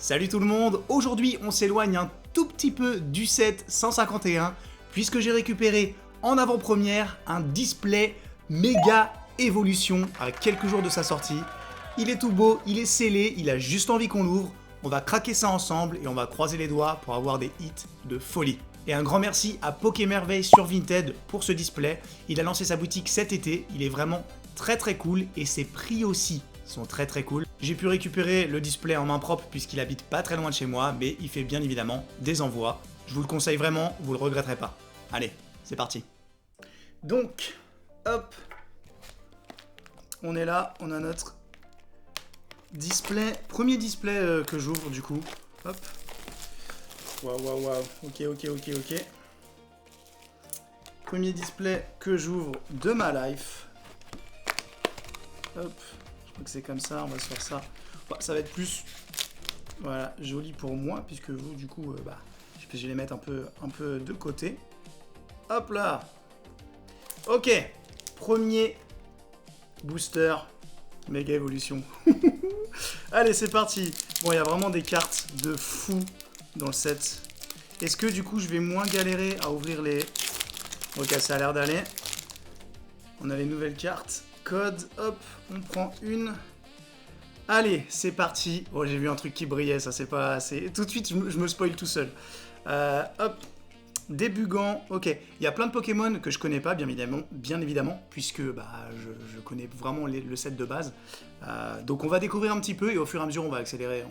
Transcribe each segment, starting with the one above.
Salut tout le monde, aujourd'hui on s'éloigne un tout petit peu du set 151 puisque j'ai récupéré en avant-première un display méga évolution avec quelques jours de sa sortie. Il est tout beau, il est scellé, il a juste envie qu'on l'ouvre. On va craquer ça ensemble et on va croiser les doigts pour avoir des hits de folie. Et un grand merci à Pokémerveille sur Vinted pour ce display. Il a lancé sa boutique cet été, il est vraiment très cool et ses prix aussi sont très cool. J'ai pu récupérer le display en main propre puisqu'il habite pas très loin de chez moi, mais il fait bien évidemment des envois. Je vous le conseille vraiment, vous le regretterez pas. Allez, c'est parti. Donc, hop, on est là, on a notre display, premier display que j'ouvre du coup. Hop. Waouh. Ok. Premier display que j'ouvre de ma life. Hop. Je crois que c'est comme ça, on va se faire ça. Bah, ça va être plus voilà, joli pour moi, puisque vous, du coup, je vais les mettre un peu de côté. Hop là. Ok. Premier booster. Méga évolution. Allez, c'est parti. Bon, il y a vraiment des cartes de fou dans le set. Est-ce que, du coup, je vais moins galérer à ouvrir les... Ok, ça a l'air d'aller. On a les nouvelles cartes. Code, hop, on prend une. Allez, c'est parti. Oh, j'ai vu un truc qui brillait, ça c'est pas... Tout de suite, je me spoil tout seul. Hop, Débugant. Ok, il y a plein de Pokémon que je connais pas, bien évidemment, puisque je connais vraiment le set de base. Donc on va découvrir un petit peu et au fur et à mesure on va accélérer.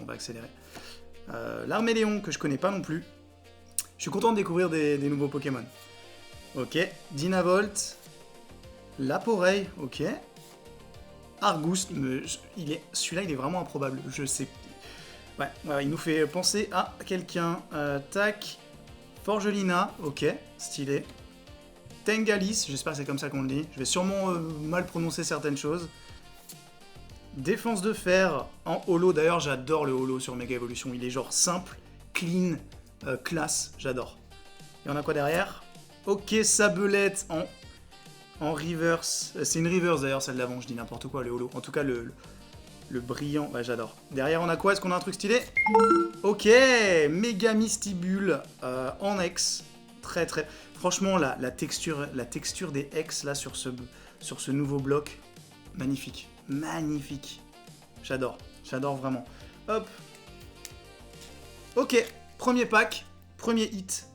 L'Arméléon que je connais pas non plus. Je suis content de découvrir des nouveaux Pokémon. Ok, Dynavolt. Laporeille, ok. Argus, celui-là il est vraiment improbable, je sais. Ouais, il nous fait penser à quelqu'un. Tac. Forgelina, ok, stylé. Tengalis, j'espère que c'est comme ça qu'on le dit. Je vais sûrement mal prononcer certaines choses. Défense de fer en holo, d'ailleurs j'adore le holo sur Mega Evolution. Il est genre simple, clean, classe, j'adore. Et on a quoi derrière? Ok, Sabelette en reverse. C'est une reverse d'ailleurs, celle d'avant, je dis n'importe quoi, le holo. En tout cas, le brillant, ouais, j'adore. Derrière, on a quoi? Est-ce qu'on a un truc stylé? Ok, méga Mystibule en X. Très. Franchement, la texture des X là sur ce nouveau bloc, magnifique. J'adore vraiment. Hop. Ok, premier pack, premier hit.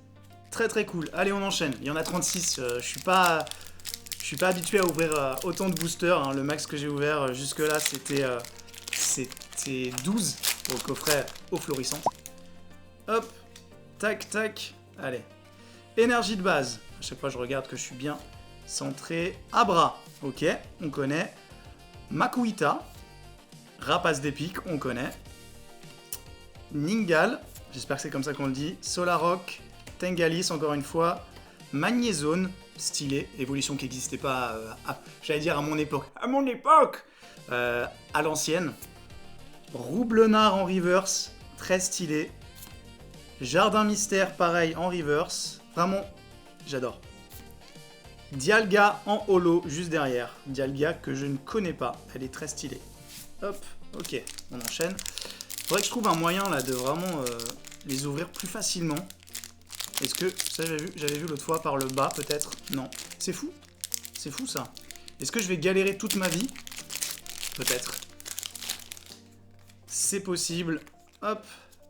Très cool. Allez, on enchaîne. Il y en a 36. Je suis pas habitué à ouvrir autant de boosters. Hein. Le max que j'ai ouvert jusque-là, c'était 12 pour le coffret eau florissante. Hop, tac. Allez. Énergie de base. À chaque fois, je regarde que je suis bien centré. Abra, ok, on connaît. Makuhita. Rapace d'épique, on connaît. Ningal, j'espère que c'est comme ça qu'on le dit. Solarock. Tengalis, encore une fois. Magnézone, stylé, évolution qui n'existait pas, j'allais dire à mon époque. À l'ancienne. Roublenard en reverse, très stylé. Jardin mystère, pareil, en reverse. Vraiment, j'adore. Dialga en holo, juste derrière. Dialga que je ne connais pas, elle est très stylée. Hop, ok, on enchaîne. Faudrait que je trouve un moyen là de vraiment les ouvrir plus facilement. Est-ce que, ça j'avais vu l'autre fois par le bas peut-être? Non. C'est fou ça. Est-ce que je vais galérer toute ma vie? Peut-être. C'est possible. Hop,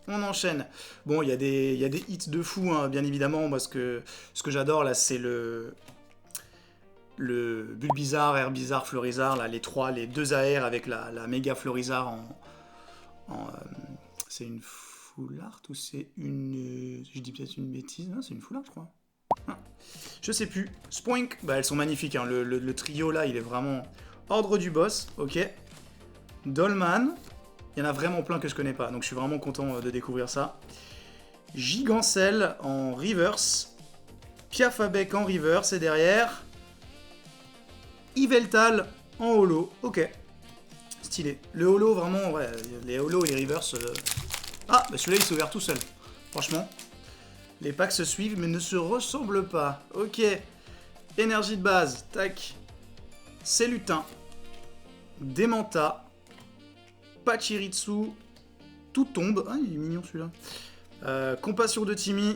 on enchaîne. Bon, il y a des hits de fou, hein, bien évidemment. Moi, ce que j'adore là, c'est le Bulbizarre, Herbizarre, Florizarre, là, les deux AR avec la méga Florizarre c'est une full art ou c'est une... Je dis peut-être une bêtise, non, c'est une full art, je crois. Ah, je sais plus. Spoink, elles sont magnifiques, hein. Le trio là, il est vraiment ordre du boss, ok. Dolman, il y en a vraiment plein que je connais pas, donc je suis vraiment content de découvrir ça. Gigancel en reverse. Piafabec en reverse, et derrière... Yveltal en holo, ok. Stylé. Le holo, vraiment, ouais, les holo et les reverse... Ah, celui-là, il s'est ouvert tout seul. Franchement, les packs se suivent, mais ne se ressemblent pas. Ok. Énergie de base, tac. Cellutin. Demanta. Pachiritsu. tout tombe. Ah, il est mignon celui-là. Compassion de Timmy,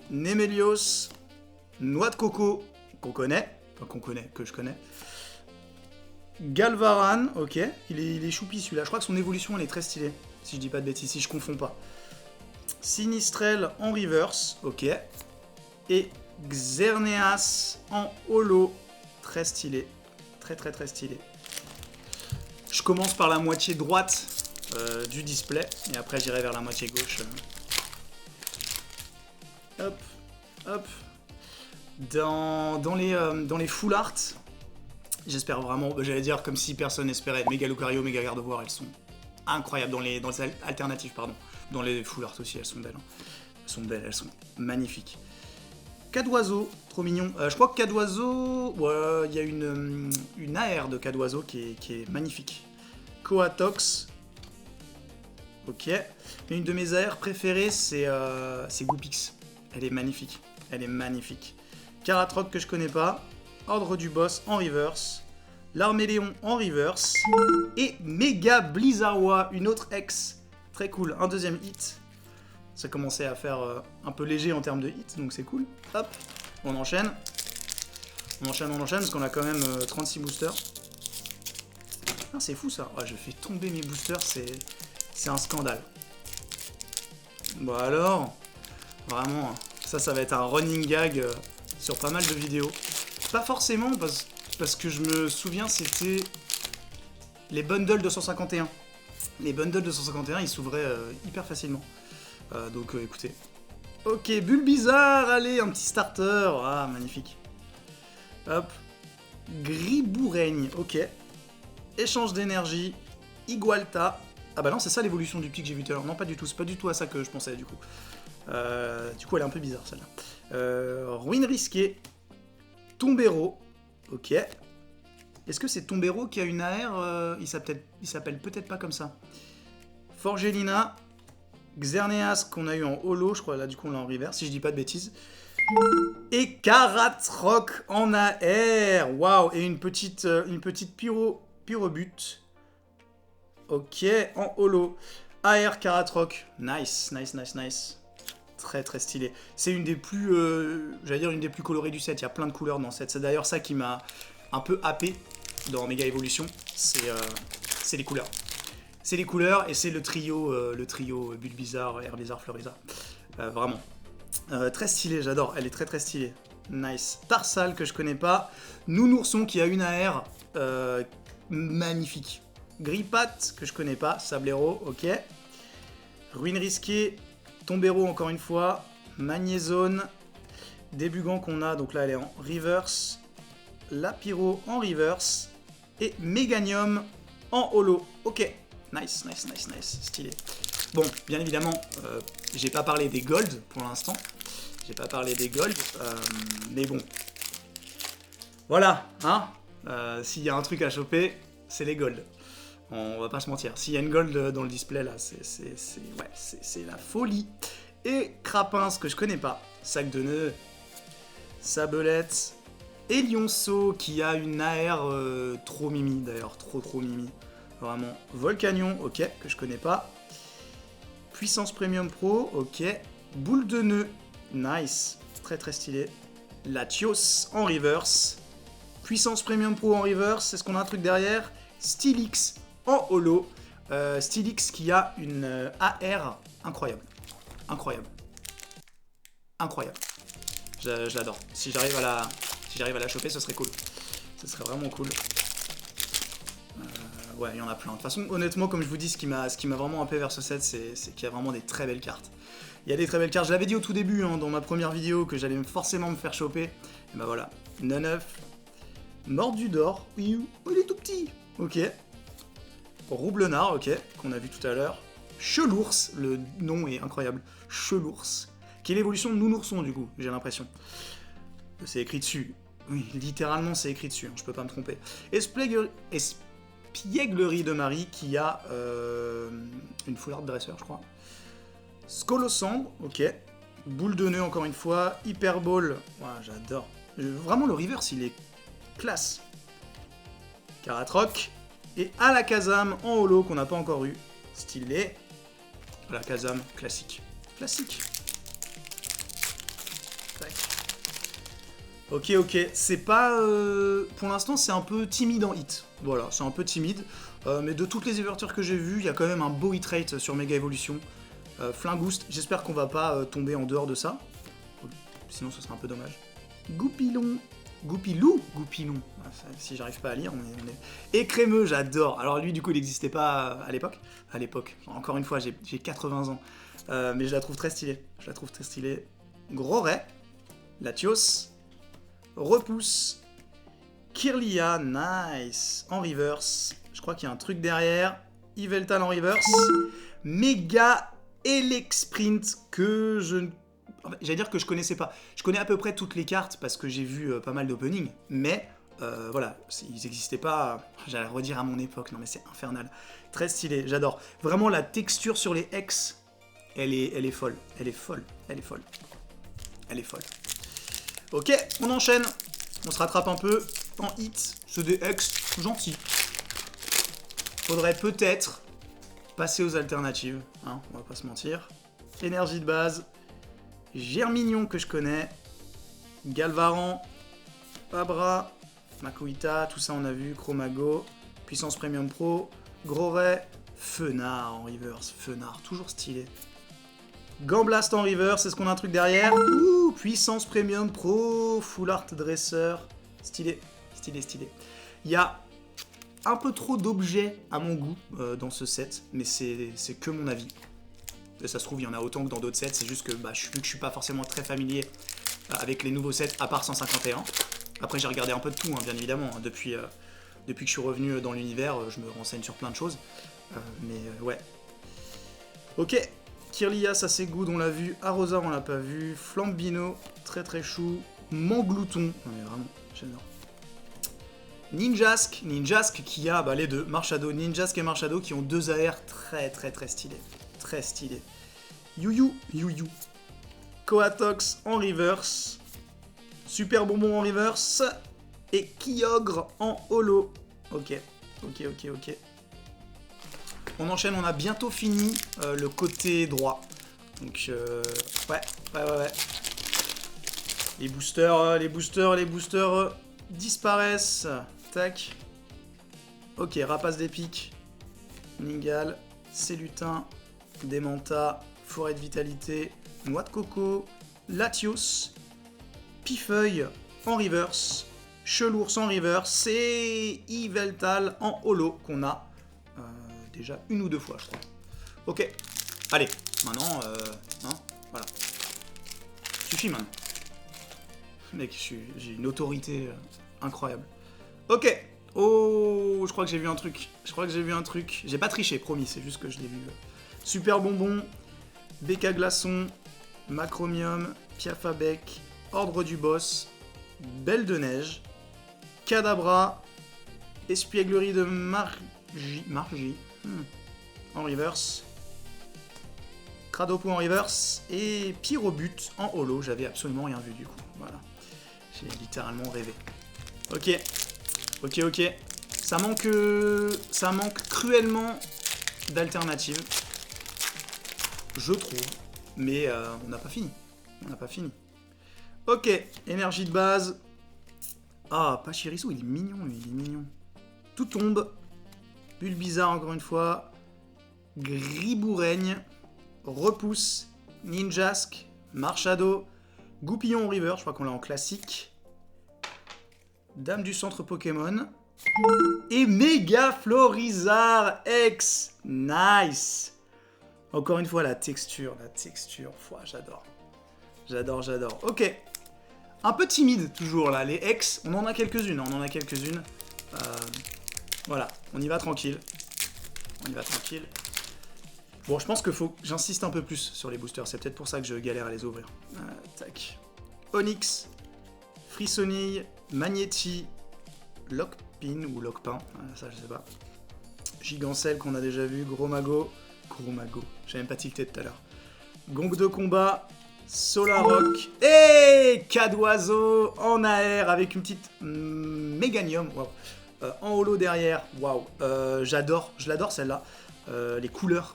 Nemelios, Noix de Coco, qu'on connaît, enfin que je connais. Galvaran, ok, il est choupi celui-là. Je crois que son évolution elle est très stylée, si je dis pas de bêtises, si je confonds pas. Sinistrel en reverse, ok. Et Xerneas en holo, très stylé. Très stylé. Je commence par la moitié droite du display, et après j'irai vers la moitié gauche. Hop, hop. Dans les full art, j'espère vraiment, j'allais dire comme si personne n'espérait, Méga Lucario, Méga Gardevoir, elles sont incroyables dans les alternatives, pardon. Dans les full art aussi, elles sont belles. Hein. Elles sont belles, elles sont magnifiques. Cadoiseau, trop mignon. Je crois que Cadoiseau, il y a une AR de Cadoiseau qui est magnifique. Coatox, ok. Et une de mes AR préférées, c'est Goopix. Elle est magnifique. Elle est magnifique. Caratroc que je connais pas. Ordre du Boss en reverse. L'Arméléon en reverse. Et Méga Blizzarwa, une autre ex. Très cool. Un deuxième hit. Ça commençait à faire un peu léger en termes de hit, donc c'est cool. Hop, on enchaîne. On enchaîne, parce qu'on a quand même 36 boosters. Ah, c'est fou ça. Ouais, je fais tomber mes boosters, c'est un scandale. Bon alors, vraiment, ça va être un running gag sur pas mal de vidéos. Pas forcément, parce que je me souviens, c'était les bundles 251. Les bundles 251, ils s'ouvraient hyper facilement. Donc écoutez. Ok, Bulbizarre, allez, un petit starter. Ah, magnifique. Hop. Griboureigne, ok. Échange d'énergie. Igualta. Ah bah non, c'est ça l'évolution du petit que j'ai vu tout à l'heure. Non, pas du tout, c'est pas du tout à ça que je pensais du coup. Du coup, elle est un peu bizarre celle-là. Ruine risquée. Tombero, ok. Est-ce que c'est Tombero qui a une AR il s'appelle peut-être pas comme ça. Forgelina. Xerneas qu'on a eu en holo, je crois, là du coup on l'a en reverse, si je dis pas de bêtises. Et Caratroc en AR, waouh, et une petite pyrobute. Ok, en holo. AR Caratroc, nice. Très stylé. C'est une des plus, j'allais dire une des plus colorées du set, il y a plein de couleurs dans le set. C'est d'ailleurs ça qui m'a un peu happé dans Mega Evolution, c'est les couleurs. C'est les couleurs et c'est le trio Bulbizarre, Herbizarre, Fleurizarre. Vraiment. Très stylé, j'adore. Elle est très stylée. Nice. Tarsal que je connais pas. Nounourson qui a une AR magnifique. Grippat que je connais pas. Sablero, ok. Ruine risquée. Tombero encore une fois. Magnézone. Débugant qu'on a, donc là elle est en reverse. Lapiro en reverse. Et Méganium en holo. Ok. Nice, stylé. Bon, bien évidemment, j'ai pas parlé des gold pour l'instant. Mais bon. Voilà, hein. S'il y a un truc à choper, c'est les gold. On va pas se mentir. S'il y a une gold dans le display, là, c'est la folie. Et Crapin, ce que je connais pas. Sac de nœuds. Sabelette. Et Lionceau, qui a une AR trop mimi, d'ailleurs. Trop mimi. Vraiment. Volcanion, ok, que je connais pas. Puissance Premium Pro, ok. Boule de nœud, nice. Très stylé. Latios en reverse. Puissance Premium Pro en reverse. Est-ce qu'on a un truc derrière? Stylix en holo. Stylix qui a une AR incroyable. Je l'adore. Si j'arrive à la choper, ce serait cool. Ce serait vraiment cool. Ouais, il y en a plein. De toute façon, honnêtement, comme je vous dis, ce qui m'a vraiment happé vers ce set, c'est qu'il y a vraiment des très belles cartes. Il y a des très belles cartes. Je l'avais dit au tout début, hein, dans ma première vidéo, que j'allais forcément me faire choper. Et bah voilà. Neuf. Mordudor. Oui, oh, il est tout petit. Ok. Roublenard, ok, qu'on a vu tout à l'heure. Chelours, le nom est incroyable. Chelours. Qui est l'évolution de Nounourson, du coup, j'ai l'impression. C'est écrit dessus. Oui, littéralement, c'est écrit dessus, hein, je peux pas me tromper. Espièglerie de Marie qui a une full art dresseur, je crois. Scolosandre, ok. Boule de nœud, encore une fois. Hyperball, ouais, j'adore. Vraiment, le reverse, il est classe. Caratroc. Et Alakazam en holo qu'on n'a pas encore eu. Stylé. Voilà, Kazam, classique. Classique. Tac. Ok, ok. C'est pas... Pour l'instant, c'est un peu timide en hit. Voilà, c'est un peu timide. Mais de toutes les ouvertures que j'ai vues, il y a quand même un beau hit rate sur Mega Evolution. Flingouste, j'espère qu'on va pas tomber en dehors de ça. Sinon, ce serait un peu dommage. Goupilon. Goupilou. Goupilon. Si j'arrive pas à lire, on est... Écrémeux, j'adore. Alors lui, du coup, il n'existait pas à l'époque. À l'époque. Encore une fois, j'ai 80 ans. Mais je la trouve très stylée. Je la trouve très stylée. Gros Ray. Latios. Repousse. Kirlia, nice. En reverse. Je crois qu'il y a un truc derrière. Yveltal en reverse. Méga Elexprint que je... J'allais dire que je connaissais pas. Je connais à peu près toutes les cartes parce que j'ai vu pas mal d'openings. Mais voilà, ils n'existaient pas, j'allais redire à mon époque. Non mais c'est infernal. Très stylé, j'adore. Vraiment la texture sur les X, elle est folle. Elle est folle. Elle est folle. Elle est folle. Ok, on enchaîne. On se rattrape un peu en hit. C'est des X gentils. Faudrait peut-être passer aux alternatives. Hein, on va pas se mentir. Énergie de base. Germignon que je connais. Galvaran. Abra. Makuita. Tout ça on a vu. Chromago. Puissance Premium Pro. Gros Ray. Fenard en reverse. Fenard. Toujours stylé. Gamblast en reverse. Est-ce qu'on a un truc derrière? Ouh, Puissance Premium Pro. Full Art Dresseur. Stylé. Stylé, stylé. Il y a un peu trop d'objets à mon goût dans ce set. Mais c'est que mon avis. Ça se trouve, il y en a autant que dans d'autres sets. C'est juste que vu que je suis pas forcément très familier avec les nouveaux sets, à part 151. Après, j'ai regardé un peu de tout, hein, bien évidemment. Hein, depuis que je suis revenu dans l'univers, je me renseigne sur plein de choses. Ouais. Ok. Kirlia, ça c'est good, on l'a vu. Arrosa, on l'a pas vu. Flambino, très très chou. Manglouton. Ouais, vraiment, j'adore. Ninjask. Ninjask qui a les deux. Marshado. Ninjask et Marshado qui ont deux AR très très très stylés. Très stylé. Yuyu. Coatox en reverse. Super Bonbon en reverse. Et Kyogre en holo. Ok. On enchaîne, on a bientôt fini le côté droit. Donc, ouais. Les boosters disparaissent. Tac. Ok, Rapace d'épique. Ningal. Célutin. Démenta, Forêt de Vitalité, Noix de Coco, Latios, Pifeuille en reverse, Chelours en reverse et Yveltal en holo qu'on a déjà une ou deux fois, je crois. Ok, allez, maintenant, voilà. Suffit maintenant. Mec, j'ai une autorité incroyable. Ok, oh, je crois que j'ai vu un truc. J'ai pas triché, promis, c'est juste que je l'ai vu. Super Bonbon, BK Glaçon, Macromium, Piafabec, Ordre du Boss, Belle de Neige, Kadabra, Espièglerie de Margie en reverse, Cradopo en reverse et Pyrobut en holo. J'avais absolument rien vu du coup. Voilà, j'ai littéralement rêvé. Ok. Ça manque cruellement d'alternatives. Je trouve, mais on n'a pas fini. Ok, énergie de base. Ah, Pachirisu, il est mignon, lui, il est mignon. Tout tombe. Bulbizarre, encore une fois. Griboureigne. Repousse. Ninjask. Marshado. Goupillon en river, je crois qu'on l'a en classique. Dame du centre Pokémon. Et Méga Florizard X. Nice. Encore une fois, la texture. J'adore. Ok. Un peu timide, toujours, là. Les X, on en a quelques-unes. Voilà, on y va tranquille. Bon, je pense qu'il faut que j'insiste un peu plus sur les boosters. C'est peut-être pour ça que je galère à les ouvrir. Tac. Onyx. Frissonille. Magnéti. Lockpin ou Lockpin. Ça, je sais pas. Gigancelle qu'on a déjà vu. Gros Mago. J'ai même pas tilté tout à l'heure. Gong de combat. Solarock. Et Cadoiseau en AR avec une petite Méganium. Wow. En holo derrière. Waouh. Je l'adore celle-là. Les couleurs.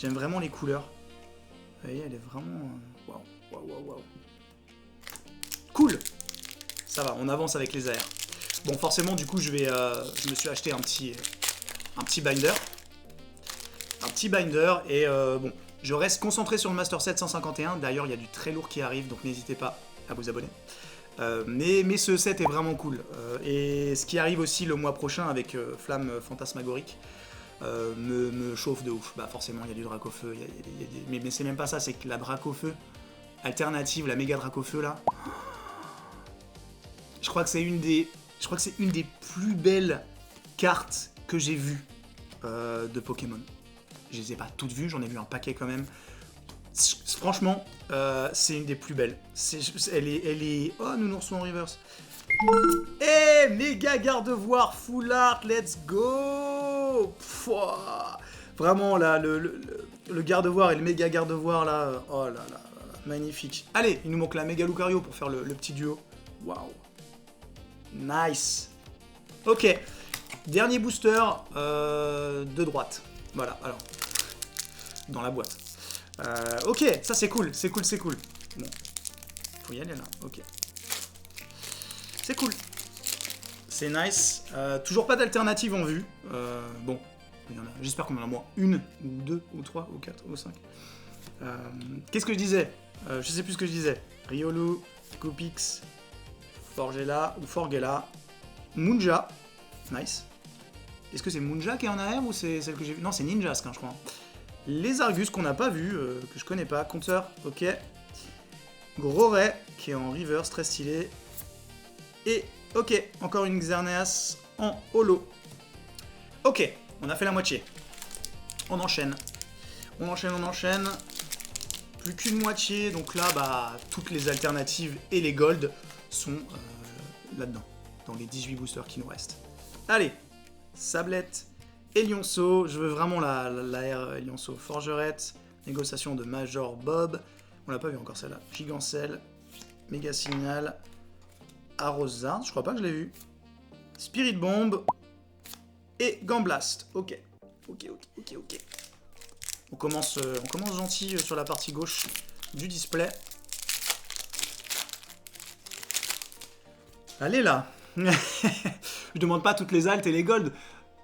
J'aime vraiment les couleurs. Vous voyez, elle est vraiment... Waouh, waouh, waouh, waouh. Cool. Ça va, on avance avec les AR. Bon, forcément, du coup, je me suis acheté un petit binder. Un petit binder, et bon, je reste concentré sur le Master 751. D'ailleurs, il y a du très lourd qui arrive, donc n'hésitez pas à vous abonner. Mais ce set est vraiment cool. Et ce qui arrive aussi le mois prochain avec Flamme Fantasmagorique me chauffe de ouf. Bah forcément, il y a du drac au feu. Mais c'est même pas ça, c'est que la drac au feu alternative, la méga drac au feu là. Je crois que c'est une des plus belles cartes que j'ai vues de Pokémon. Je les ai pas toutes vues, j'en ai vu un paquet quand même. Franchement, c'est une des plus belles. Elle est... Oh, Nounours en reverse. Eh, méga garde-voir, full art, let's go. Pouah. Vraiment, là, le garde-voir et le méga garde-voir, là, oh là là, magnifique. Allez, il nous manque la méga Lucario pour faire le petit duo. Waouh. Nice. Ok, dernier booster de droite. Voilà, alors, dans la boîte. Ok, ça c'est cool, c'est cool, c'est cool. Bon, faut y aller là, ok. C'est cool. C'est nice. Toujours pas d'alternative en vue. Bon, j'espère qu'on en a moins une, ou deux, ou trois, ou quatre, ou cinq. Qu'est-ce que je disais je sais plus ce que je disais. Riolu, Coupix, Forgela, ou Forgela, Munja. Nice. Est-ce que c'est Munja qui est en AR ou c'est celle que j'ai vue? Non, c'est Ninjask, hein, je crois. Les Argus qu'on n'a pas vu, que je connais pas. Compteur, ok. Groray qui est en reverse, très stylé. Et ok, encore une Xerneas en holo. Ok, on a fait la moitié. On enchaîne. On enchaîne, on enchaîne. Plus qu'une moitié, donc là, bah, toutes les alternatives et les golds sont là-dedans, dans les 18 boosters qui nous restent. Allez, Sablette et Lionceau. Je veux vraiment la R Lionceau. Forgerette, négociation de Major Bob. On l'a pas vu encore celle-là. Gigancelle, Méga Signal, Arrosard, je crois pas que je l'ai vu. Spirit Bomb et Gamblast. Ok. Ok. On commence gentil sur la partie gauche du display. Allez là. Je demande pas toutes les altes et les golds.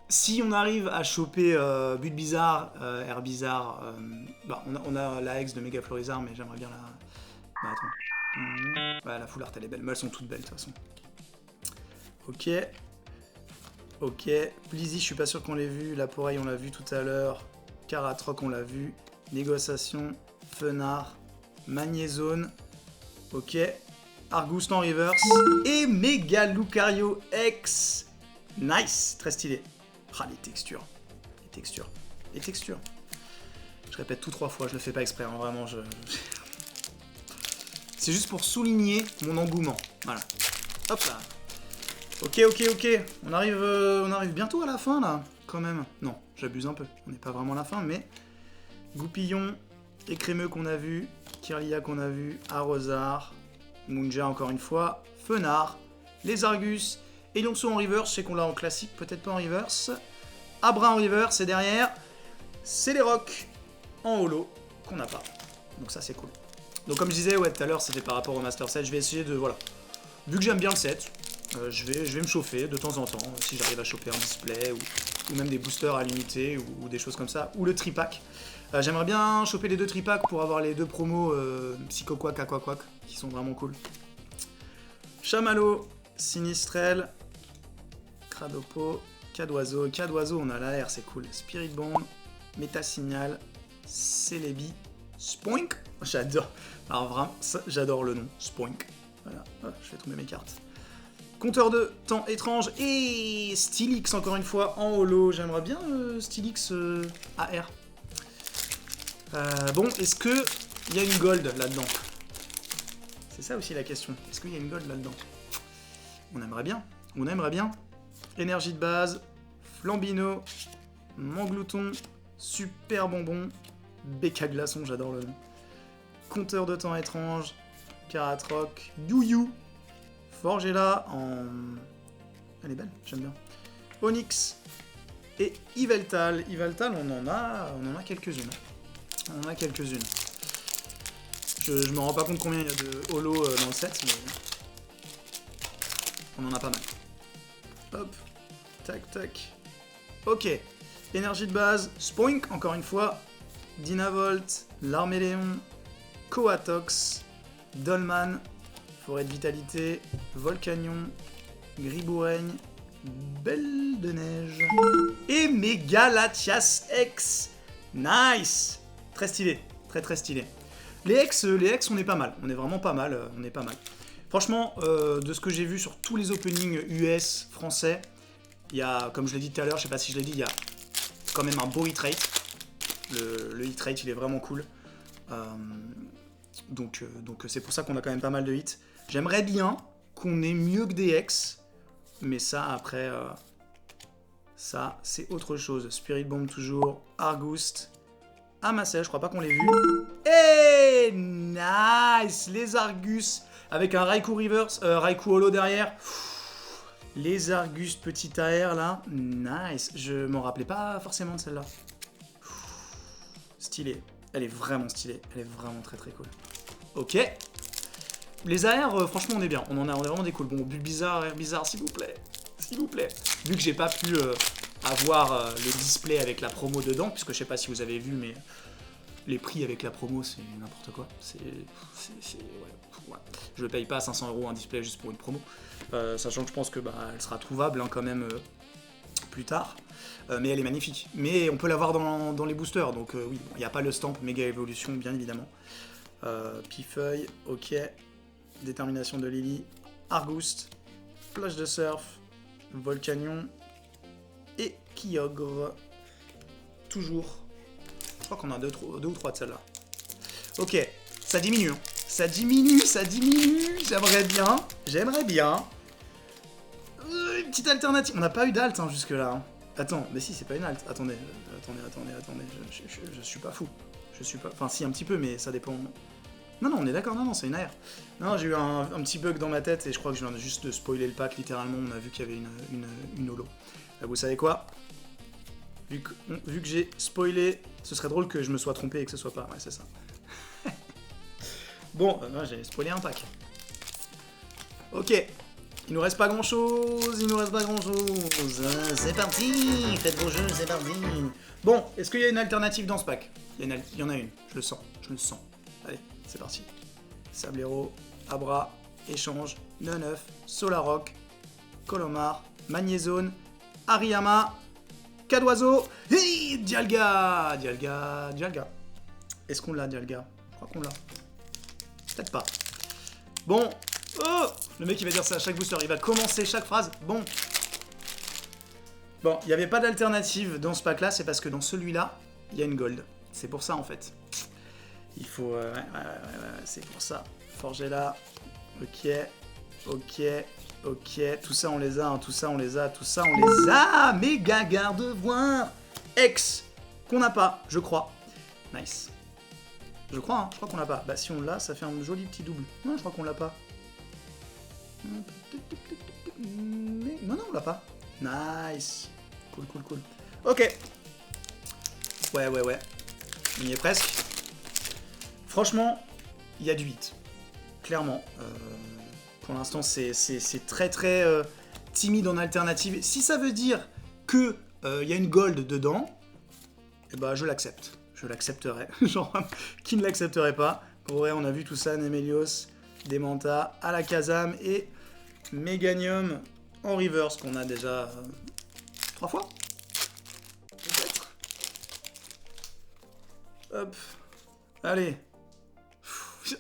Si on arrive à choper But Bizarre, Air Bizarre, bah, on a la ex de Mega Florizard, mais j'aimerais bien la... Bah, attends. Ouais, la full art elle est belle, mais elles sont toutes belles de toute façon. Ok. Blizzy, je suis pas sûr qu'on l'ait vu. La Poreille, on l'a vu tout à l'heure. Caratroc, on l'a vu. Négociation, Fenard, Magnézone. Ok. Argus en reverse. Et Mega Lucario X. Nice, très stylé. Ah, les textures. Je répète tout 3 fois, je le fais pas exprès, hein, vraiment, C'est juste pour souligner mon engouement. Voilà. Hop là. Ok. On arrive bientôt à la fin, là, quand même. Non, j'abuse un peu. On n'est pas vraiment à la fin, mais... Goupillon, Écrémeux qu'on a vu, Kirlia qu'on a vu, Arrosard, Munja encore une fois, Fenard, les Argus, et Lionceau en reverse, je sais qu'on l'a en classique, peut-être pas en reverse. Abra en reverse, et derrière, c'est les Rocs en holo qu'on n'a pas. Donc ça c'est cool. Donc comme je disais, ouais, tout à l'heure c'était par rapport au Master Set, je vais essayer de, voilà. Vu que j'aime bien le set, je vais me chauffer de temps en temps, si j'arrive à choper un display, ou même des boosters à l'unité, ou des choses comme ça, ou le tripack. J'aimerais bien choper les 2 tripacks pour avoir les 2 promos Psychoquack, Aquaquack, qui sont vraiment cool. Chamallow, Sinistrel, Cradopo, Cadoiseau, on a la R, c'est cool. Spirit Bomb, Métasignal, Celebi, Spoink. J'adore. Alors vraiment, j'adore le nom, Spoink. Voilà, je vais tomber mes cartes. Compteur de temps étrange et Stylix encore une fois en holo. J'aimerais bien Stylix AR. Bon, est-ce que il y a une gold là-dedans? C'est ça aussi la question. Est-ce qu'il y a une gold là-dedans? On aimerait bien. Énergie de base, Flambino, Manglouton, Super Bonbon, Béca Glaçon, j'adore le nom. Compteur de temps étrange, Caratroc, You, Forgela en... Elle est belle, j'aime bien. Onyx et Yveltal. Yveltal, on en a quelques-unes. On en a quelques-unes. Je me rends pas compte combien il y a de holo dans le set, mais on en a pas mal. Hop, tac, tac. Ok, énergie de base, Spoink, encore une fois, Dynavolt, Larméléon, Coatox, Dolman, Forêt de Vitalité, Volcanion, Griboureigne, Belle de Neige et Mégalatias X. Nice. Très stylé, très stylé. Les X, on est pas mal, on est vraiment pas mal, on est pas mal. Franchement, de ce que j'ai vu sur tous les openings US français, il y a, comme je l'ai dit tout à l'heure, je sais pas si je l'ai dit, il y a quand même un beau hit rate. Le hit rate, il est vraiment cool. Donc c'est pour ça qu'on a quand même pas mal de hits. J'aimerais bien qu'on ait mieux que des X, mais ça, après, ça, c'est autre chose. Spirit Bomb toujours, Argust, Amassel, je crois pas qu'on l'ait vu. Et nice, les Argus, avec un Raikou Reverse, Raikou Holo derrière. Les Argus petit AR là, nice. Je m'en rappelais pas forcément de celle-là. Stylée, elle est vraiment stylée, elle est vraiment très cool. Ok. Les AR, franchement, on est bien. On a vraiment des cool. Bon, Bulbizarre, Air Bizarre, s'il vous plaît. S'il vous plaît. Vu que j'ai pas pu avoir le display avec la promo dedans, puisque je sais pas si vous avez vu, mais les prix avec la promo, c'est n'importe quoi. Ouais. Je paye pas 500 € un display juste pour une promo. Sachant que je pense que elle sera trouvable quand même plus tard. Mais elle est magnifique. Mais on peut l'avoir dans les boosters. Donc oui, il n'y a pas le stamp Méga Évolution, bien évidemment. Pifeuille, ok. Détermination de Lily, Argust, Plage de Surf, Volcanion et Kyogre. Toujours. Je crois qu'on a deux ou trois de celles-là. Ok, ça diminue. Hein. Ça diminue. J'aimerais bien. Une petite alternative. On n'a pas eu d'alt hein, jusque-là. Hein. Attends, mais si, c'est pas une alt. Attendez. Je suis pas fou. Enfin, si, un petit peu, mais ça dépend. Non, on est d'accord, non, c'est une AR. Non, j'ai eu un petit bug dans ma tête et je crois que je viens juste de spoiler le pack, littéralement, on a vu qu'il y avait une holo. Là, vous savez quoi ? Vu que j'ai spoilé, ce serait drôle que je me sois trompé et que ce soit pas... Ouais, c'est ça. Bon, j'ai spoilé un pack. Ok, il nous reste pas grand-chose, C'est parti, faites vos jeux, c'est parti. Bon, est-ce qu'il y a une alternative dans ce pack ? Il y en a une, je le sens. Allez, c'est parti. Sablero, Abra, Échange, Neuf, Solarock, Colomar, Magnézone, Hariyama, Cadoiseau, et Dialga. Est-ce qu'on l'a, Dialga ? Je crois qu'on l'a. Peut-être pas. Bon, oh, le mec il va dire ça à chaque booster, il va commencer chaque phrase. Bon, il n'y avait pas d'alternative dans ce pack-là, c'est parce que dans celui-là, il y a une gold. C'est pour ça en fait. Il faut... c'est pour ça. Forgella. Ok. Tout ça, on les a. Méga Gardevoir X. Qu'on n'a pas, je crois. Nice. Je crois qu'on l'a pas. Bah, si on l'a, ça fait un joli petit double. Non, je crois qu'on l'a pas. Non, on l'a pas. Nice. Cool. Ok. Ouais. On y est presque. Franchement, il y a du hit. Clairement. Pour l'instant, c'est très timide en alternative. Si ça veut dire qu'il y a une gold dedans, eh ben, je l'accepte. Je l'accepterai. Genre, qui ne l'accepterait pas ? Ouais, on a vu tout ça, Nemelios, Demanta, Alakazam et Meganium en reverse qu'on a déjà 3 fois. Peut-être. Hop. Allez.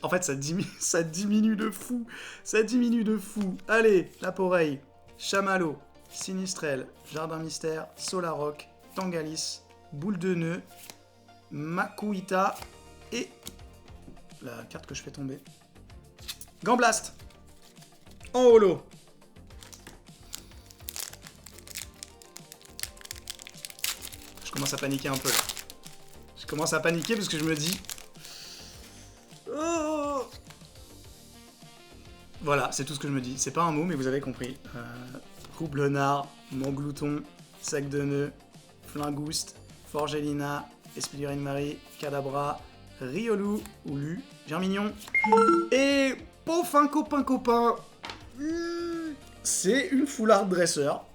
En fait, ça diminue de fou. Allez, Laporeille, Chamallow, Sinistrel, Jardin Mystère, Solarock, Tangalis, Boule de Nœud, Makuhita et la carte que je fais tomber. Gamblast en holo. Je commence à paniquer un peu là. Je commence à paniquer parce que je me dis... Oh, voilà, c'est tout ce que je me dis. C'est pas un mot, mais vous avez compris. Roublenard, Manglouton, Sac de Nœud, Flingouste, Forgelina Esprit Marie, Kadabra, Riolu, ou Lu, Germignon. Et pour fin copain, c'est une full art dresseur.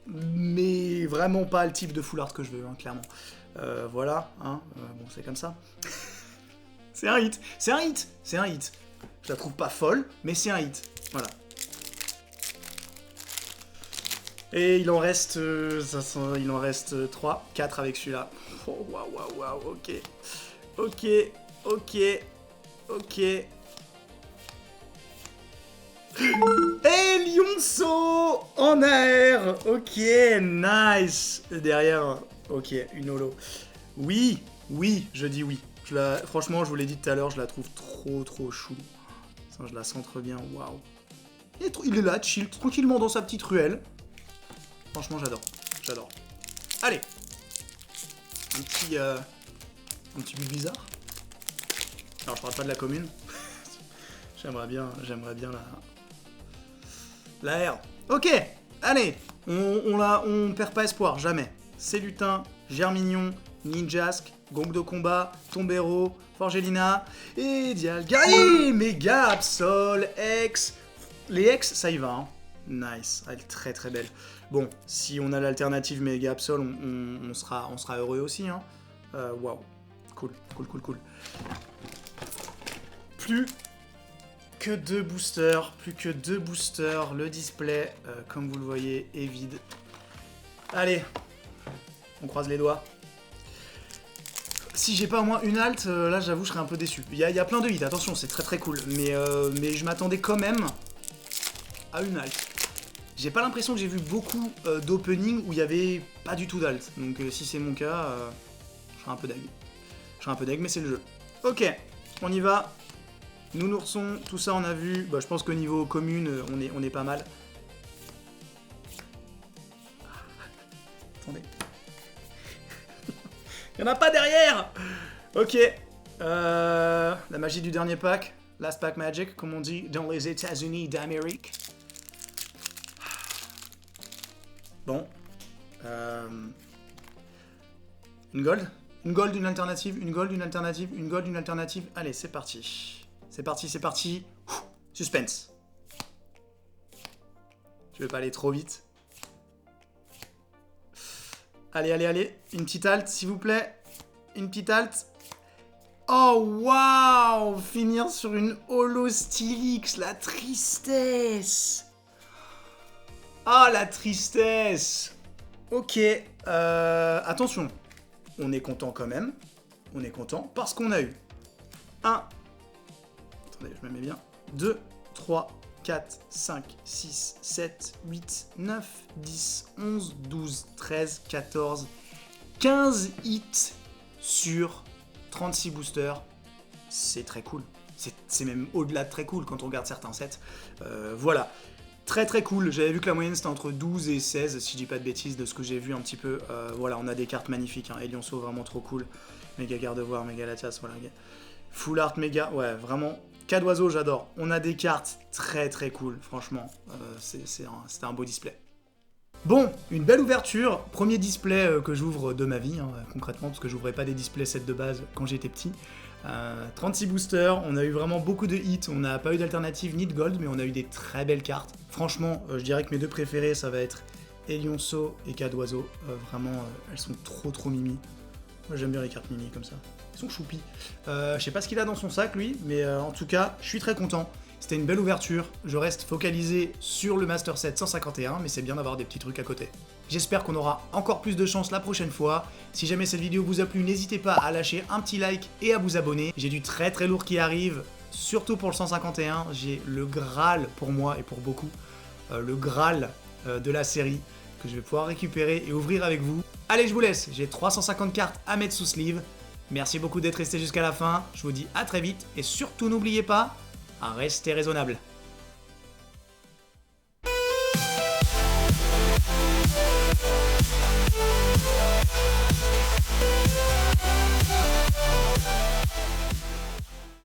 Mais vraiment pas le type de full art que je veux, hein, clairement. Voilà, hein, bon, c'est comme ça. C'est un hit, c'est un hit, c'est un hit. Je la trouve pas folle, mais c'est un hit. Voilà. Et il en reste, il en reste 3, 4 avec celui-là. Oh, waouh, ok. Ok, ok, ok. Et Lionceau en air. Ok, nice. Derrière, ok, une holo. Oui, je dis oui. Franchement, je vous l'ai dit tout à l'heure, je la trouve trop chou. Ça, je la sens trop bien, waouh. Il est là, chill, tranquillement dans sa petite ruelle. Franchement, j'adore. Allez. Un petit but bizarre. Alors, je parle pas de la commune. J'aimerais bien la R. Ok, allez. On perd pas espoir, jamais. C'est Lutin, Germignon, Ninjask, Gong de combat, Tombero, Forgelina et Dialgari, Méga Absol, X. Les X, ça y va, hein. Nice, elle est très belle. Bon, si on a l'alternative Méga Absol, on sera heureux aussi, hein. Waouh, cool. Plus que 2 boosters, le display, comme vous le voyez, est vide. Allez, on croise les doigts. Si j'ai pas au moins une alt, là j'avoue je serais un peu déçu. Il y a plein de hits, attention, c'est très cool, mais je m'attendais quand même à une alt. J'ai pas l'impression que j'ai vu beaucoup d'opening où il y avait pas du tout d'alt. Donc si c'est mon cas, je serais un peu deg. Mais c'est le jeu. Ok, on y va. Nounoursons, tout ça on a vu. Bah, je pense qu'au niveau commune, on est pas mal. Attendez. Il y en a pas derrière. Ok. La magie du dernier pack. Last pack magic, comme on dit dans les États-Unis d'Amérique. Bon. Une gold. Une gold, une alternative. Allez, c'est parti. C'est parti. Suspense. Je vais pas aller trop vite. Allez. Une petite alt, s'il vous plaît. Une petite alt. Oh, waouh! Finir sur une holo Stylix. La tristesse. Ah, la tristesse. Ok. Attention. On est content quand même. On est content parce qu'on a eu 1. Attendez, je me mets bien. 2, 3, 4, 5, 6, 7, 8, 9, 10, 11, 12, 13, 14, 15 hits sur 36 boosters. C'est très cool. C'est même au-delà de très cool quand on regarde certains sets. Voilà. Très cool. J'avais vu que la moyenne c'était entre 12 et 16, si je dis pas de bêtises, de ce que j'ai vu un petit peu. Voilà, on a des cartes magnifiques. Hein. Elionceau, vraiment trop cool. Méga Gardevoir, méga Latias, voilà. Full art, méga. Ouais, vraiment. Cas d'oiseau, j'adore. On a des cartes très cool, franchement. C'était un beau display. Bon, une belle ouverture. Premier display que j'ouvre de ma vie, hein, concrètement, parce que j'ouvrais pas des displays sets de base quand j'étais petit. 36 boosters, on a eu vraiment beaucoup de hits, on n'a pas eu d'alternative ni de gold, mais on a eu des très belles cartes. Franchement, je dirais que mes deux préférés, ça va être Elionceau et Cas d'oiseau. Vraiment, elles sont trop mimi. Moi j'aime bien les cartes mimi comme ça. Ils sont choupis. Je sais pas ce qu'il a dans son sac lui, mais en tout cas, je suis très content. C'était une belle ouverture. Je reste focalisé sur le Master Set 151, mais c'est bien d'avoir des petits trucs à côté. J'espère qu'on aura encore plus de chance la prochaine fois. Si jamais cette vidéo vous a plu, n'hésitez pas à lâcher un petit like et à vous abonner. J'ai du très lourd qui arrive, surtout pour le 151. J'ai le Graal pour moi et pour beaucoup. Le Graal de la série que je vais pouvoir récupérer et ouvrir avec vous. Allez, je vous laisse. J'ai 350 cartes à mettre sous sleeve. Merci beaucoup d'être resté jusqu'à la fin. Je vous dis à très vite et surtout n'oubliez pas, restez raisonnable.